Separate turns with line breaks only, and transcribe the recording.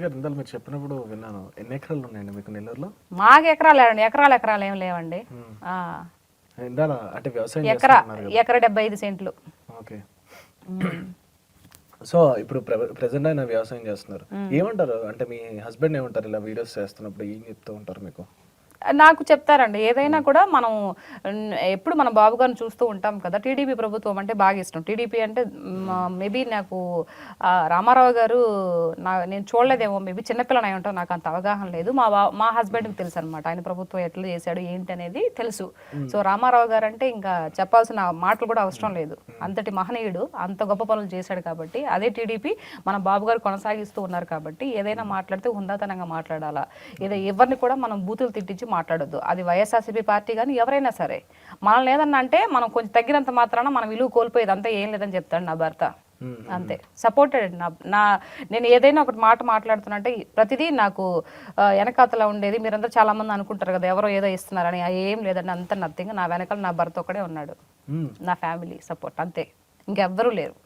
గారు ఇందాక మీరు చెప్పినప్పుడు విన్నాను. ఎన్ని ఎకరాలు ఉన్నాయండి మీకు నెల్లూరులో?
మాకు ఎకరాలు ఏం లేవండి. ఆ,
ఇందాక అంటే వ్యవసాయం
ఎకరా
చేస్తున్నారు కదా.
ఎకర 75 సెంట్లు.
ఓకే.
ఉమ్.
సో ఇప్పుడు ప్రెసెంట్ ఆయన వ్యవసాయం చేస్తున్నారు. ఏమంటారు అంటే మీ హస్బెండ్ ఏమంటారు ఇలా వీడియోస్ చేస్తున్నప్పుడు ఏం చెప్తూ ఉంటారు మీకు?
నాకు చెప్తారండి ఏదైనా కూడా మనం ఎప్పుడు మన బాబు గారిని చూస్తూ ఉంటాం కదా. టీడీపీ ప్రభుత్వం అంటే బాగా ఇష్టం. టీడీపీ అంటే మేబీ నాకు రామారావు గారు నేను చూడలేదేమో, మేబీ చిన్నపిల్లని అయి ఉంటాం, నాకు అంత అవగాహన లేదు. మా హస్బెండ్కి తెలుసు అనమాట ఆయన ప్రభుత్వం ఎట్లా చేశాడు ఏంటి అనేది తెలుసు. సో రామారావు గారు అంటే ఇంకా చెప్పాల్సిన మాటలు కూడా అవసరం లేదు. అంతటి మహనీయుడు, అంత గొప్ప పనులు చేశాడు కాబట్టి అదే టీడీపీ మన బాబు గారు కొనసాగిస్తూ ఉన్నారు కాబట్టి ఏదైనా మాట్లాడితే హుందాతనంగా మాట్లాడాలా. ఏదో ఎవరిని కూడా మనం బూతులు తిట్టించి మాట్లాడొద్దు. అది వైఎస్ఆర్సీపీ పార్టీ కానీ ఎవరైనా సరే. మనల్ని ఏదన్నా అంటే మనం కొంచెం తగ్గినంత మాత్రాన మనం విలువ కోల్పోయేది అంతా ఏం లేదని చెప్తాడు నా భర్త. అంతే సపోర్టెడ్. నేను ఏదైనా ఒకటి మాట మాట్లాడుతున్నా అంటే ప్రతిదీ నాకు వెనకాతల ఉండేది. మీరందరూ చాలా మంది అనుకుంటారు కదా ఎవరో ఏదో ఇస్తున్నారని, ఏం లేదండి, అంత నథింగ్. నా వెనకాల నా భర్త ఒక్కడే ఉన్నాడు, నా ఫ్యామిలీ సపోర్ట్, అంతే, ఇంకెవ్వరూ లేరు.